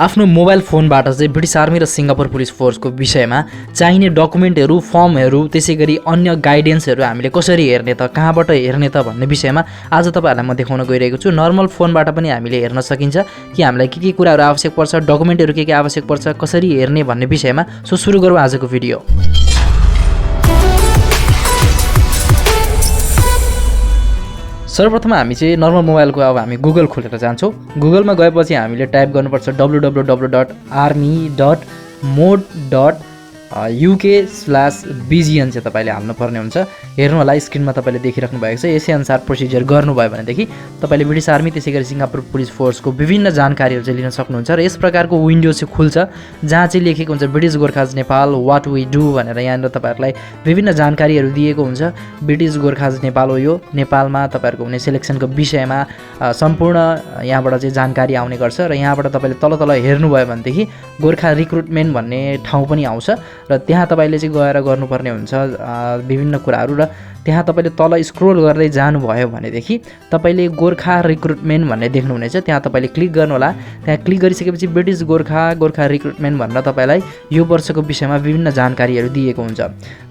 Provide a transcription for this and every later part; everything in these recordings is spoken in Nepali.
आफ्नो मोबाइल फोनबाट चाहिँ ब्रिटिस आर्मी र सिङ्गापुर पुलिस फोर्सको विषयमा चाहिने डकुमेन्टहरू, फर्महरू, त्यसैगरी अन्य गाइडेन्सहरू हामीले कसरी हेर्ने त, कहाँबाट हेर्ने त भन्ने विषयमा आज तपाईहरुलाई म देखाउन गइरहेको छु। नर्मल फोनबाट पनि हामीले हेर्न सकिन्छ कि हामीलाई के कुराहरू आवश्यक पर्छ, डकुमेन्टहरू के आवश्यक पर्छ, कसरी हेर्ने भन्ने विषयमा। सो सुरु गरौँ आजको भिडियो। सर्वप्रथम हामी चाहिँ नर्मल मोबाइलको अब हामी गुगल खोलेर जान्छौँ। गुगलमा गएपछि हामीले टाइप गर्नुपर्छ www.army.mode.uk/BGN चाहिँ तपाईले हाल्नुपर्ने हुन्छ। हेर्नु होला स्क्रिनमा तपाईले देखिराख्नु भएको छ। यसै अनुसार प्रोसिजर गर्नुभयो भनेदेखि तपाईले ब्रिटिस आर्मी त्यसैगरी सिङ्गापुर पुलिस फोर्सको विभिन्न जानकारीहरू चाहिँ लिन सक्नुहुन्छ र यस प्रकारको विन्डो चाहिँ खुल्छ जहाँ चाहिँ लेखेको हुन्छ British Gurkhas Nepal what we do भनेर। यहाँनिर तपाईहरुलाई विभिन्न जानकारीहरू दिएको हुन्छ। ब्रिटिस गोर्खाज नेपाल हो यो, नेपालमा तपाईहरुको हुने सिलेक्सनको विषयमा सम्पूर्ण यहाँबाट चाहिँ जानकारी आउने गर्छ र यहाँबाट तपाईले तल हेर्नुभयो भनेदेखि गोर्खा रिक्रुटमेन्ट भन्ने ठाउँ पनि आउँछ र त्यहाँ तपाईले चाहिँ गएर गर्नुपर्ने हुन्छ विभिन्न कुराहरू। र त्यहाँ तपाईले तल स्क्रोल गर्दै जानुभयो भनेदेखि तपाईले गोर्खा रिक्रुटमेन्ट भन्ने देख्नुहुनेछ। त्यहाँ तपाईले क्लिक गर्नु होला। त्यहाँ क्लिक गरिसकेपछि ब्रिटिस गोर्खा रिक्रुटमेन्ट भनेर तपाईलाई यो वर्षको विषयमा विभिन्न जानकारीहरू दिएको हुन्छ।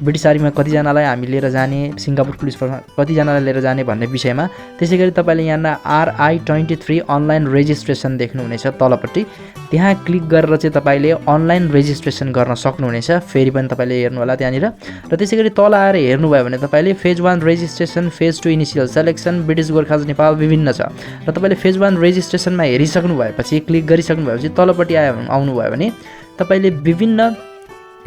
ब्रिटिस आर्मीमा कतिजनालाई हामी लिएर जाने, सिङ्गापुर पुलिस फोर्समा कतिजनालाई लिएर जाने भन्ने विषयमा। त्यसैगरी तपाईले यहाँ RI23 अनलाइन रेजिस्ट्रेसन देख्नुहुनेछ तलपट्टि। त्यहाँ क्लिक गरेर चाहिँ तपाईले अनलाइन रेजिस्ट्रेसन गर्न सक्नुहुनेछ। फेरि पनि तपाईले हेर्नु होला त्यहाँनिर। र त्यसैगरी तल आएर हेर्नुभयो भने तपाईले phase 1 registration, phase 2 initial selection, British Gurkhas Nepal विभिन्न छ। र तपाईले फेज 1 रेजिस्ट्रेसनमा हेरिसक्नु भएपछि, क्लिक गरिसक्नु भएपछि तलपट्टि आउनुभयो भने तपाईले विभिन्न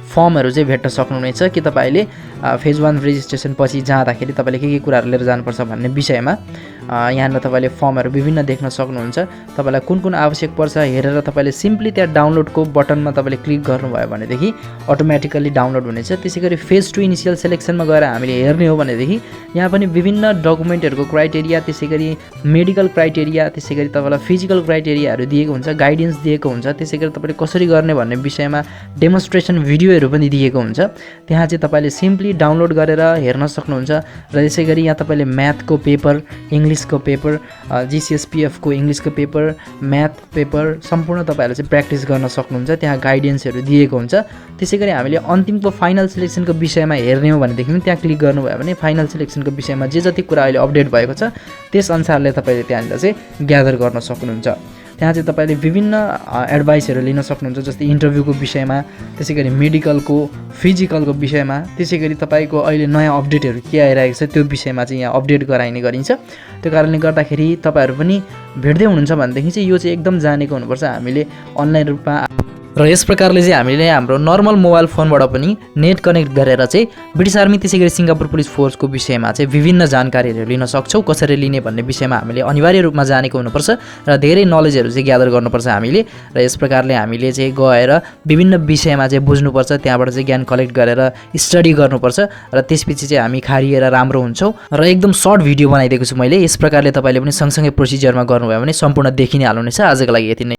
फर्महरू चाहिँ भेट्न सक्नुहुनेछ कि तपाईले फेज 1 रेजिस्ट्रेसन पछि जाँदाखेरि तपाईले के कुराहरू लिएर जानुपर्छ भन्ने विषयमा। यहाँनिर तपाईले फर्महरू विभिन्न देख्न सक्नुहुन्छ। तपाईलाई कुन आवश्यक पर्छ हेरेर तपाईले सिम्पली त्यहाँ डाउनलोडको बटनमा तपाईले क्लिक गर्नुभयो भनेदेखि अटोमेटिकली डाउनलोड हुनेछ। त्यसैगरी फेज 2 इनिसियल सेलेक्सनमा गएर हामीले हेर्ने हो भनेदेखि यहाँ पनि विभिन्न डकुमेन्टहरूको क्राइटेरिया, त्यसैगरी मेडिकल क्राइटेरिया, त्यसैगरी तपाईलाई फिजिकल क्राइटेरियाहरू दिएको हुन्छ, गाइडेन्स दिएको हुन्छ। त्यसैगरी तपाईले कसरी गर्ने भन्ने विषयमा डेमोन्स्ट्रेसन भिडियोहरू पनि दिएको हुन्छ। त्यहाँ चाहिँ तपाईले सिम्पली डाउनलोड गरेर हेर्न सक्नुहुन्छ। र त्यसैगरी यहाँ तपाईले म्याथको पेपर, इङ्ग्लिसको पेपर, GCSPF को इङ्ग्लिसको पेपर, म्याथ पेपर सम्पूर्ण तपाईहरुले चाहिँ प्र्याक्टिस गर्न सक्नुहुन्छ। त्यहाँ गाइडेन्सहरू दिएको हुन्छ। त्यसैगरी हामीले अन्तिमको फाइनल सिलेक्सनको विषयमा हेर्ने हो भनेदेखि त्यहाँ क्लिक गर्नुभयो भने फाइनल सिलेक्सनको विषयमा जे जति कुरा अहिले अपडेट भएको छ त्यस अनुसारले तपाईले त्यहाँनिर चाहिँ ग्यादर गर्न सक्नुहुन्छ। त्यहाँ चाहिँ तपाईले विभिन्न एडभाइसहरू लिन सक्नुहुन्छ, जस्तै इन्टरभ्यूको विषयमा, त्यसैगरी मेडिकलको, फिजिकलको विषयमा, त्यसैगरी तपाईको अहिले नयाँ अपडेटहरू के आइरहेको छ त्यो विषयमा चाहिँ यहाँ अपडेट गराइने गरिन्छ। त्यो कारणले गर्दाखेरि तपाईहरु पनि भेट्दै हुनुहुन्छ भनेदेखि चाहिँ यो चाहिँ एकदम जानेको हुनुपर्छ हामीले अनलाइन रूपमा। र यस प्रकारले चाहिँ हामीले हाम्रो नर्मल मोबाइल फोनबाट पनि नेट कनेक्ट गरेर चाहिँ ब्रिटिस आर्मी त्यसैगरी सिङ्गापुर पुलिस फोर्सको विषयमा चाहिँ विभिन्न जानकारीहरू लिन सक्छौँ। कसरी लिने भन्ने विषयमा हामीले अनिवार्य रूपमा जानेको हुनुपर्छ र धेरै नलेजहरू चाहिँ ग्यादर गर्नुपर्छ हामीले। र यस प्रकारले हामीले चाहिँ गएर विभिन्न विषयमा चाहिँ बुझ्नुपर्छ, त्यहाँबाट चाहिँ ज्ञान कलेक्ट गरेर स्टडी गर्नुपर्छ र त्यसपछि चाहिँ हामी खारिएर राम्रो हुन्छौँ। र एकदम सर्ट भिडियो बनाइदिएको छु मैले। यस प्रकारले तपाईले पनि सँगसँगै प्रोसिजरमा गर्नुभयो भने सम्पूर्ण देखि नै हाल्नुहुनेछ। आजको लागि यति नै।